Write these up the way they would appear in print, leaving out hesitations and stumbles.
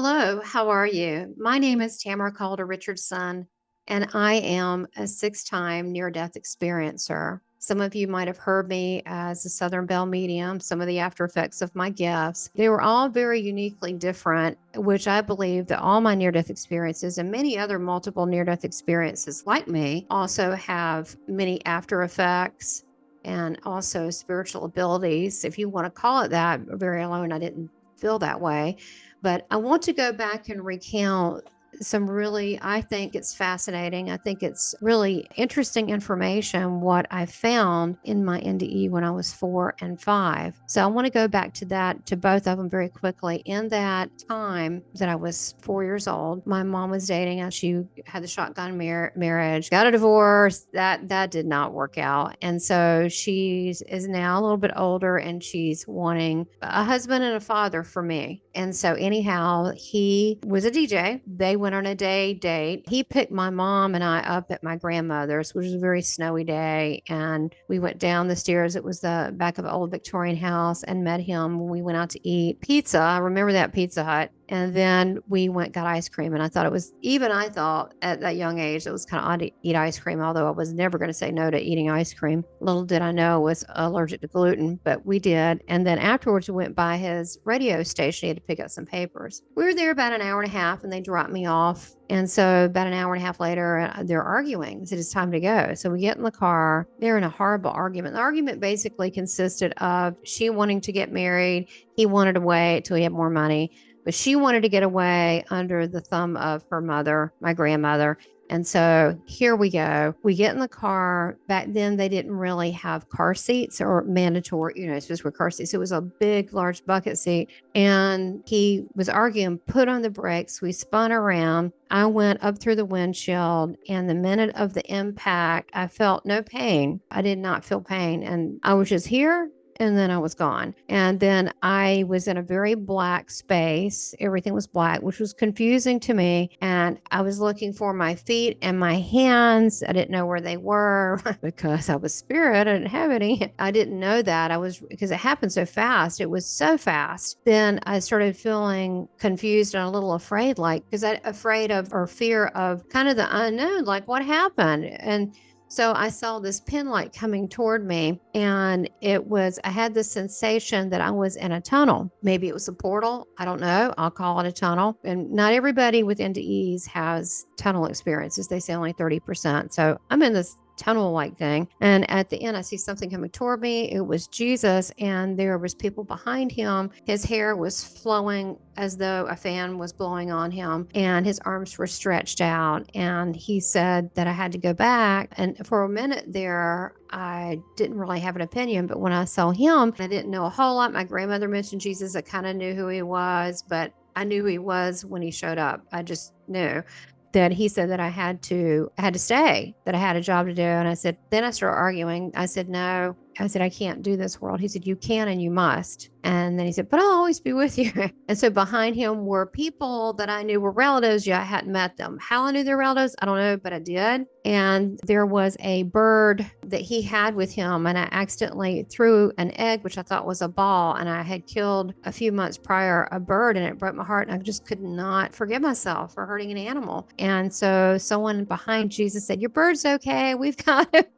Hello, how are you? My name is Tamara Caulder Richardson, and I am a 6-time near-death experiencer. Some of you might have heard me as a Southern Belle medium, some of the after effects of my gifts. They were all very uniquely different, which I believe that all my near-death experiences and many other multiple near-death experiences like me also have many after effects and also spiritual abilities. If you want to call it that, very alone, I didn't feel that way. But I want to go back and recount some really, I think it's fascinating. I think it's really interesting information what I found in my NDE when I was 4 and 5. So I want to go back to that, to both of them very quickly. In that time that I was 4 years old, my mom was dating and she had the shotgun marriage, got a divorce. That did not work out. And so she is now a little bit older and she's wanting a husband and a father for me. And so anyhow, he was a DJ. They went on a day date. He picked my mom and I up at my grandmother's, which was a very snowy day. And we went down the stairs. It was the back of an old Victorian house, and met him when we went out to eat pizza. I remember that Pizza Hut. And then we got ice cream. And I thought at that young age, it was kind of odd to eat ice cream, although I was never going to say no to eating ice cream. Little did I know I was allergic to gluten, but we did. And then afterwards, we went by his radio station. He had to pick up some papers. We were there about an hour and a half, and they dropped me off. And so about an hour and a half later, they're arguing. So it's time to go. So we get in the car. They're in a horrible argument. The argument basically consisted of she wanting to get married. He wanted to wait till he had more money. But she wanted to get away under the thumb of her mother, my grandmother. And so here we go. We get in the car. Back then, they didn't really have car seats or mandatory, supposed to be car seats. It was a big, large bucket seat. And he was arguing, put on the brakes. We spun around. I went up through the windshield. And the minute of the impact, I felt no pain. I did not feel pain. And I was just here. And then I was gone. And then I was in a very black space. Everything was black, which was confusing to me. And I was looking for my feet and my hands. I didn't know where they were because I was spirit. I didn't have any. I didn't know that. Because it happened so fast. It was so fast. Then I started feeling confused and a little afraid, because I afraid of, or fear of, kind of the unknown, like what happened. And so I saw this pin light coming toward me, and I had the sensation that I was in a tunnel. Maybe it was a portal. I don't know. I'll call it a tunnel. And not everybody with NDEs has tunnel experiences. They say only 30%. So I'm in this tunnel-like thing. And at the end, I see something coming toward me. It was Jesus, and there was people behind him. His hair was flowing as though a fan was blowing on him, and his arms were stretched out. And he said that I had to go back. And for a minute there, I didn't really have an opinion, but when I saw him, I didn't know a whole lot. My grandmother mentioned Jesus. I kind of knew who he was, but I knew who he was when he showed up. I just knew that he said that I had to stay, that I had a job to do. And I said, then I started arguing. I said, no. I said, I can't do this world. He said, you can and you must. And then he said, but I'll always be with you. And so behind him were people that I knew were relatives. Yeah, I hadn't met them. How I knew they're relatives, I don't know, but I did. And there was a bird that he had with him. And I accidentally threw an egg, which I thought was a ball. And I had killed a few months prior a bird, and it broke my heart. And I just could not forgive myself for hurting an animal. And so someone behind Jesus said, your bird's okay. We've got it.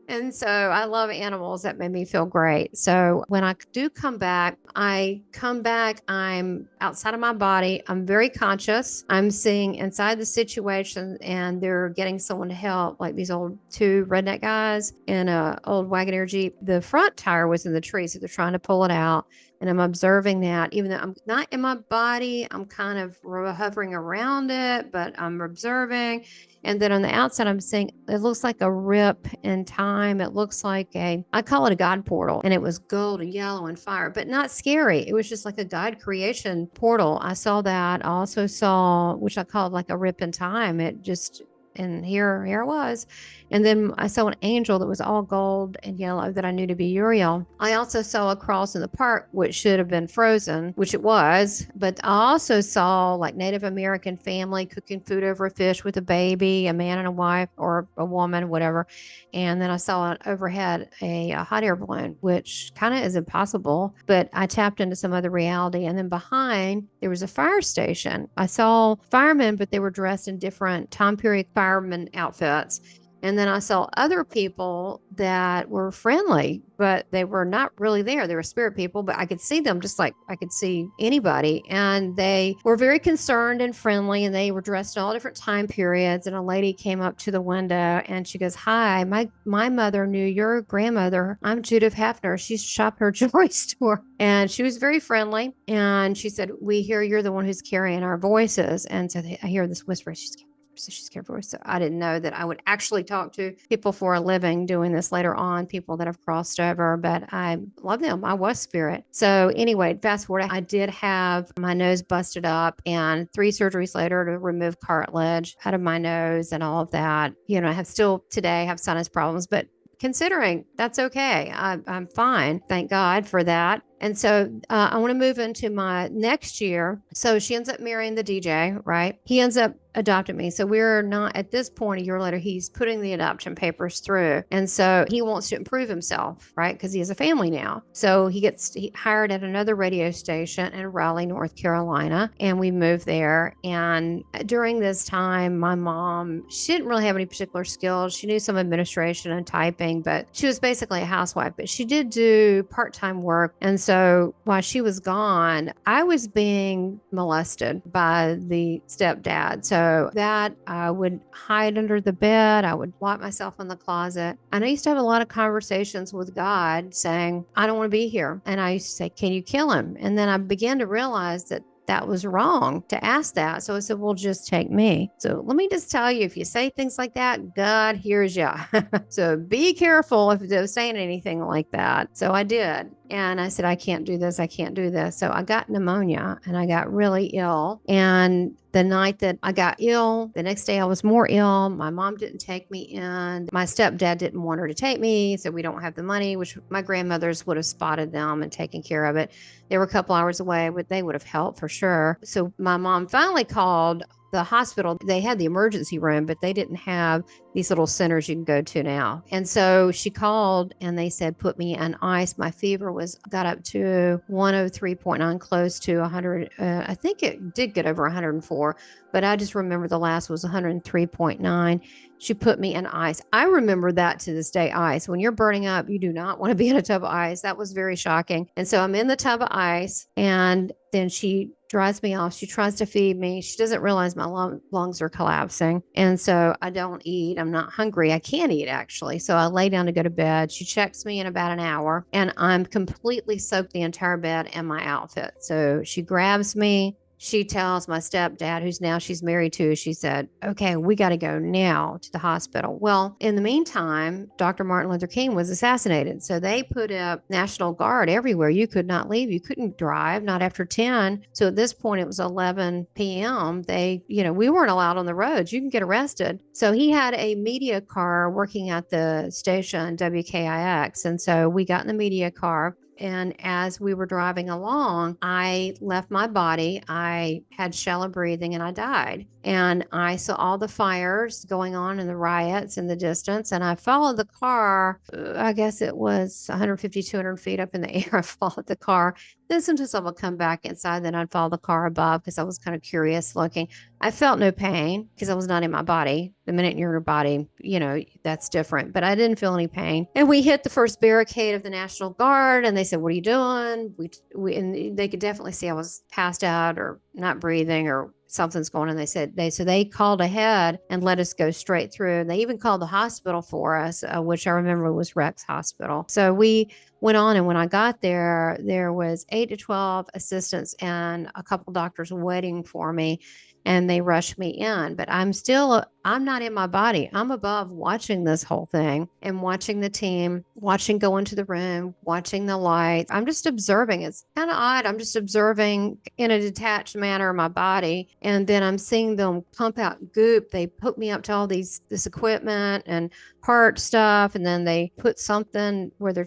And so I love animals. That made me feel great. So when I do come back, I'm outside of my body. I'm very conscious. I'm seeing inside the situation, and they're getting someone to help, like these two redneck guys in a old Wagoneer Jeep. The front tire was in the tree, so they're trying to pull it out. And I'm observing that, even though I'm not in my body, I'm kind of hovering around it, but I'm observing. And then on the outside, I'm seeing, it looks like a rip in time. It looks like I call it a God portal. And it was gold and yellow and fire, but not scary. It was just like a God creation portal. I saw that. I also saw, which I called like a rip in time. It just And here it was. And then I saw an angel that was all gold and yellow that I knew to be Uriel. I also saw a cross in the park, which should have been frozen, which it was. But I also saw like Native American family cooking food over a fish with a baby, a man and a wife, or a woman, whatever. And then I saw overhead a hot air balloon, which kind of is impossible, but I tapped into some other reality. And then behind, there was a fire station. I saw firemen, but they were dressed in different time period fireman outfits. And then I saw other people that were friendly, but they were not really there. They were spirit people, but I could see them just like I could see anybody. And they were very concerned and friendly, and they were dressed in all different time periods. And a lady came up to the window and she goes, "Hi, my mother knew your grandmother. I'm Judith Hefner. She's shopped her jewelry store." And she was very friendly. And she said, "We hear you're the one who's carrying our voices." And so I hear this whisper. She's scared for us. So I didn't know that I would actually talk to people for a living doing this later on, people that have crossed over, but I love them. I was spirit. So anyway, fast forward, I did have my nose busted up and 3 surgeries later to remove cartilage out of my nose and all of that. You know, I have still today have sinus problems, but considering that's okay. I'm fine. Thank God for that. And so I want to move into my next year. So she ends up marrying the DJ, right? He ends up adopting me. So we're not at this point, a year later, he's putting the adoption papers through. And so he wants to improve himself, right? Because he has a family now. So he gets hired at another radio station in Raleigh, North Carolina. And we moved there. And during this time, my mom, she didn't really have any particular skills. She knew some administration and typing, but she was basically a housewife. But she did do part-time work. And so while she was gone, I was being molested by the stepdad. So that I would hide under the bed. I would lock myself in the closet. And I used to have a lot of conversations with God saying, "I don't want to be here." And I used to say, "Can you kill him?" And then I began to realize that that was wrong to ask that. So I said, "Well, just take me." So let me just tell you, if you say things like that, God hears you. So be careful if they're saying anything like that. So I did. And I said, "I can't do this. I can't do this." So I got pneumonia and I got really ill. And the night that I got ill, the next day I was more ill. My mom didn't take me in. My stepdad didn't want her to take me. So we don't have the money, which my grandmothers would have spotted them and taken care of it. They were a couple hours away, but they would have helped for sure. So my mom finally called the hospital. They had the emergency room, but they didn't have these little centers you can go to now. And so she called and they said, "Put me on ice." My fever got up to 103.9, close to 100. I think it did get over 104, but I just remember the last was 103.9. She put me in ice. I remember that to this day, ice. When you're burning up, you do not want to be in a tub of ice. That was very shocking. And so I'm in the tub of ice, and then she dries me off. She tries to feed me. She doesn't realize my lungs are collapsing. And so I don't eat. I'm not hungry. I can't eat, actually. So I lay down to go to bed. She checks me in about an hour, and I'm completely soaked the entire bed in my outfit. So she grabs me. She tells my stepdad, she's married to, she said, "Okay, we got to go now to the hospital." Well, in the meantime, Dr. Martin Luther King was assassinated. So they put up National Guard everywhere. You could not leave. You couldn't drive, not after 10. So at this point, it was 11 p.m. We weren't allowed on the roads. You can get arrested. So he had a media car working at the station, WKIX. And so we got in the media car. And as we were driving along, I left my body. I had shallow breathing and I died. And I saw all the fires going on and the riots in the distance. And I followed the car. I guess it was 150, 200 feet up in the air. I followed the car. Then sometimes I would come back inside. Then I'd follow the car above because I was kind of curious looking. I felt no pain because I was not in my body. The minute you're in your body, that's different. But I didn't feel any pain. And we hit the first barricade of the National Guard. And they said, "What are you doing?" And they could definitely see I was passed out or not breathing or something's going on. They called ahead and let us go straight through. And they even called the hospital for us, which I remember was Rex Hospital. So we went on, and when I got there, there was 8 to 12 assistants and a couple doctors waiting for me. And they rushed me in, but I'm not in my body. I'm above watching this whole thing and watching the team, watching go into the room, watching the lights. I'm just observing. It's kind of odd. I'm just observing in a detached manner my body. And then I'm seeing them pump out goop. They hook me up to all this equipment and heart stuff. And then they put something where they're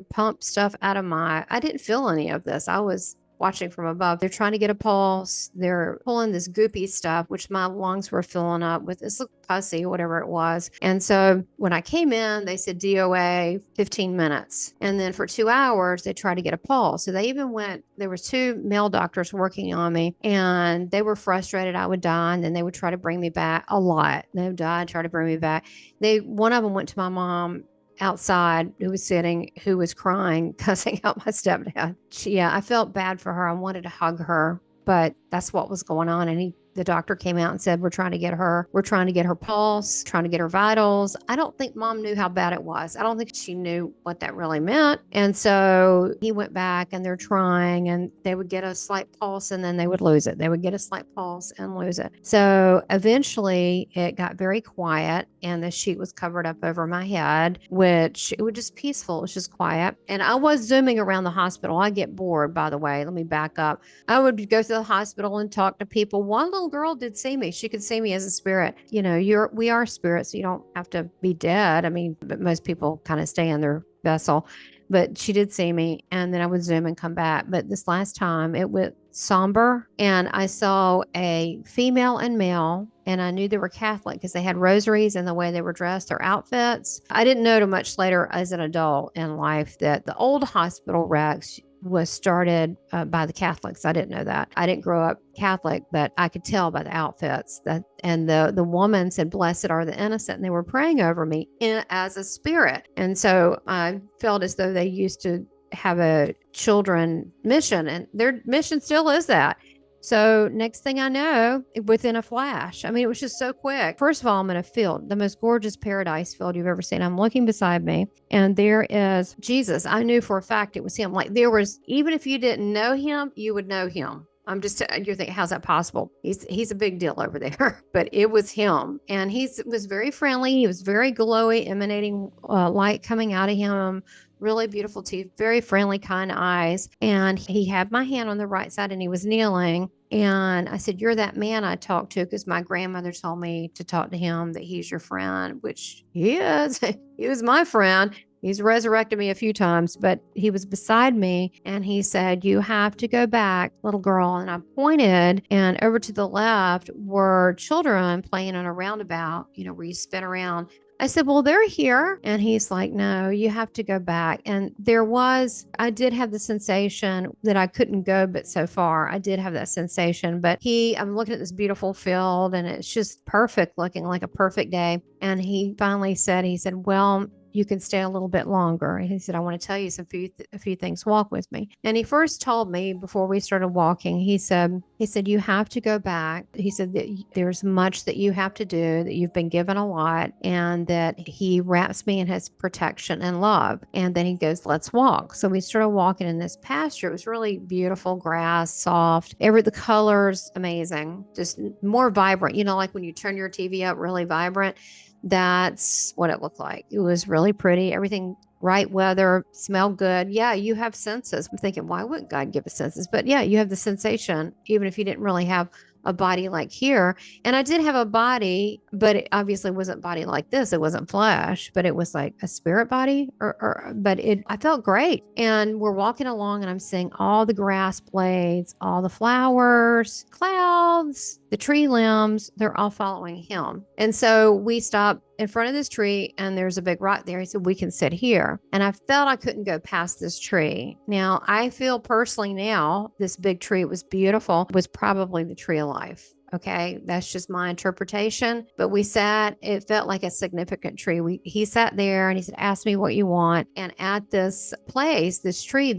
pump stuff out of I didn't feel any of this. I was watching from above. They're trying to get a pulse. They're pulling this goopy stuff, which my lungs were filling up with. This looked pussy, whatever it was. And so when I came in, they said DOA 15 minutes. And then for 2 hours, they tried to get a pulse. So they even there was 2 male doctors working on me, and they were frustrated I would die. And then they would try to bring me back a lot. They would die and try to bring me back. One of them went to my mom outside who was crying, cussing out my stepdad. I felt bad for her. I wanted to hug her, but that's what was going on. And the doctor came out and said, we're trying to get her pulse, trying to get her vitals. I don't think mom knew how bad it was. I don't think she knew what that really meant. And so he went back, and they're trying, and they would get a slight pulse and then they would lose it. They would get a slight pulse and lose it. So eventually it got very quiet, and the sheet was covered up over my head, which it was just peaceful. It was just quiet. And I was zooming around the hospital. I get bored, by the way. Let me back up. I would go to the hospital and talk to people. One little girl did see me. She could see me as a spirit. We are spirits. So you don't have to be dead. I mean, but most people kind of stay in their vessel. But she did see me, and then I would zoom and come back. But this last time it went somber, and I saw a female and male, and I knew they were Catholic because they had rosaries and the way they were dressed, their outfits. I didn't know till much later as an adult in life that the old hospital wrecks was started by the Catholics. I didn't know that. I didn't grow up Catholic, but I could tell by the outfits and the woman said, "Blessed are the innocent," and they were praying over me as a spirit. And so I felt as though they used to have a children mission, and their mission still is that. So next thing I know, within a flash, I mean, it was just so quick. First of all, I'm in a field, the most gorgeous paradise field you've ever seen. I'm looking beside me, and there is Jesus. I knew for a fact it was him. Like even if you didn't know him, you would know him. You're thinking, how's that possible? He's a big deal over there, but it was him. And was very friendly. He was very glowy, emanating light coming out of him. Really beautiful teeth, very friendly, kind eyes. And he had my hand on the right side, and he was kneeling. And I said, "You're that man I talked to," because my grandmother told me to talk to him, that he's your friend, which he is. He was my friend. He's resurrected me a few times, but he was beside me, and he said, "You have to go back, little girl." And I pointed, and over to the left were children playing on a roundabout, where you spin around. I said, "Well, they're here." And he's like, "No, you have to go back." And I did have the sensation that I couldn't go, but so far I did have that sensation. But I'm looking at this beautiful field, and it's just perfect, looking like a perfect day. And he finally said, "Well, you can stay a little bit longer." And he said, "I want to tell you a few things. Walk with me." And he first told me before we started walking, he said, "You have to go back." He said that there's much that you have to do, that you've been given a lot, and that he wraps me in his protection and love. And then he goes, "Let's walk." So we started walking in this pasture. It was really beautiful grass, soft, the colors, amazing, just more vibrant, like when you turn your TV up, really vibrant. That's what it looked like. It was really pretty. Everything, right weather, smelled good. Yeah, you have senses. I'm thinking, why wouldn't God give us senses? But yeah, you have the sensation, even if you didn't really have a body like here. And I did have a body, but it obviously wasn't body like this. It wasn't flesh, but it was like a spirit body, I felt great. And we're walking along, and I'm seeing all the grass blades, all the flowers, clouds, the tree limbs, they're all following him. And so we stopped in front of this tree, and there's a big rock there. He said, "We can sit here." And I felt I couldn't go past this tree. Now, I feel personally now, this big tree, it was beautiful, was probably the tree of life. Okay, that's just my interpretation. But we sat, it felt like a significant tree. He sat there, and he said, "Ask me what you want." And at this place, the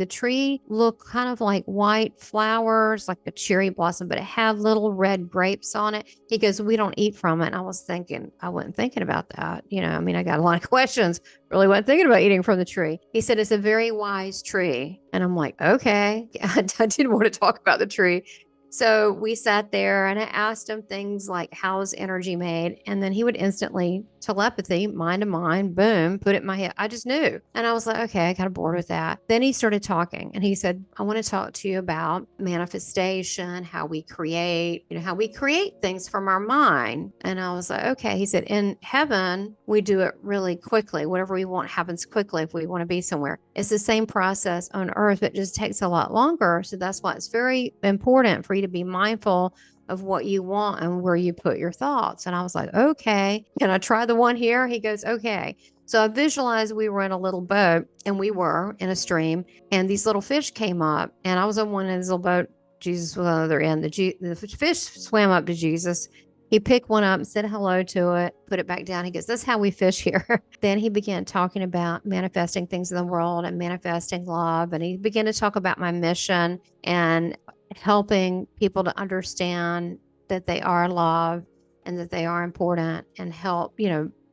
tree looked kind of like white flowers, like a cherry blossom, but it had little red grapes on it. He goes, "We don't eat from it." And I wasn't thinking about that. I got a lot of questions. Really wasn't thinking about eating from the tree. He said, "It's a very wise tree." And I'm like, okay. I didn't want to talk about the tree. So we sat there and I asked him things like, how is energy made? And then he would instantly telepathy, mind to mind, boom, put it in my head. I just knew. And I was like, okay, I got bored with that. Then he started talking and he said, I want to talk to you about manifestation, how we create, how we create things from our mind. And I was like, okay. He said, in heaven, we do it really quickly. Whatever we want happens quickly if we want to be somewhere. It's the same process on earth, but it just takes a lot longer. So that's why it's very important for you to be mindful of what you want and where you put your thoughts. And I was like, okay, can I try the one here? He goes, okay. So I visualized we were in a little boat and we were in a stream and these little fish came up and I was on one of these little boat. Jesus was on the other end. The fish swam up to Jesus. He picked one up and said hello to it, put it back down. He goes, that's how we fish here. Then he began talking about manifesting things in the world and manifesting love. And he began to talk about my mission and helping people to understand that they are loved and that they are important and help,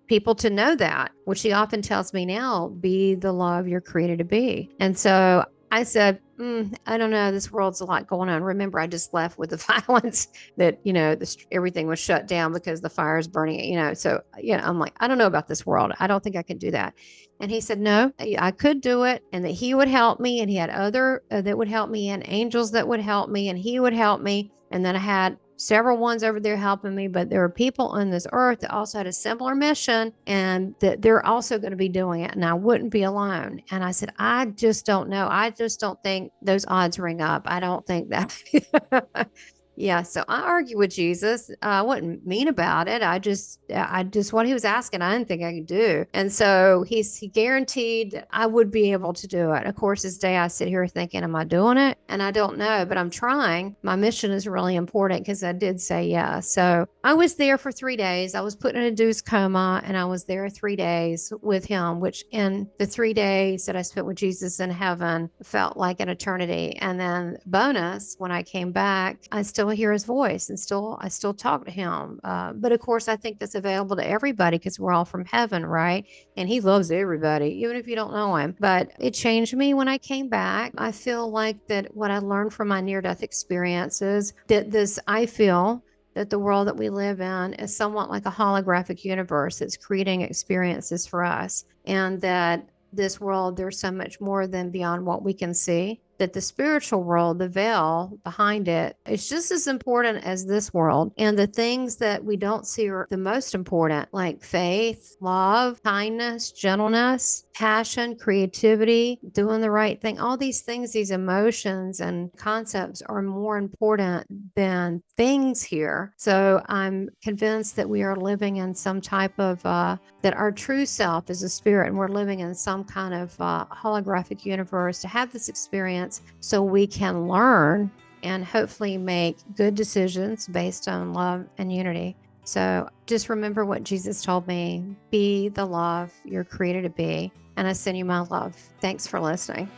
people to know that, which he often tells me now, be the love you're created to be. And so I said, I don't know. This world's a lot going on. Remember, I just left with the violence that, everything was shut down because the fire is burning it, So, I'm like, I don't know about this world. I don't think I can do that. And he said, no, I could do it and that he would help me. And he had other that would help me and angels that would help me and he would help me. And then I had several ones over there helping me, but there are people on this earth that also had a similar mission and that they're also going to be doing it. And I wouldn't be alone. And I said, I just don't know. I just don't think those odds ring up. I don't think that. Yeah. So I argue with Jesus. I wasn't mean about it. I just what he was asking, I didn't think I could do. And so he guaranteed that I would be able to do it. Of course, this day I sit here thinking, am I doing it? And I don't know, but I'm trying. My mission is really important because I did say yes. So I was there for 3 days. I was put in a induced coma and I was there 3 days with him, which in the 3 days that I spent with Jesus in heaven felt like an eternity. And then bonus, when I came back, I still hear his voice and I still talk to him. But of course, I think that's available to everybody because we're all from heaven, right? And he loves everybody, even if you don't know him. But it changed me when I came back. I feel like that what I learned from my near-death experiences, I feel that the world that we live in is somewhat like a holographic universe that's creating experiences for us. And that this world, there's so much more than beyond what we can see. That the spiritual world, the veil behind it, is just as important as this world. And the things that we don't see are the most important, like faith, love, kindness, gentleness, passion, creativity, doing the right thing. All these things, these emotions and concepts are more important than things here. So I'm convinced that we are living in some type of, that our true self is a spirit and we're living in some kind of holographic universe to have this experience so we can learn and hopefully make good decisions based on love and unity. So just remember what Jesus told me, be the love you're created to be. And I send you my love. Thanks for listening.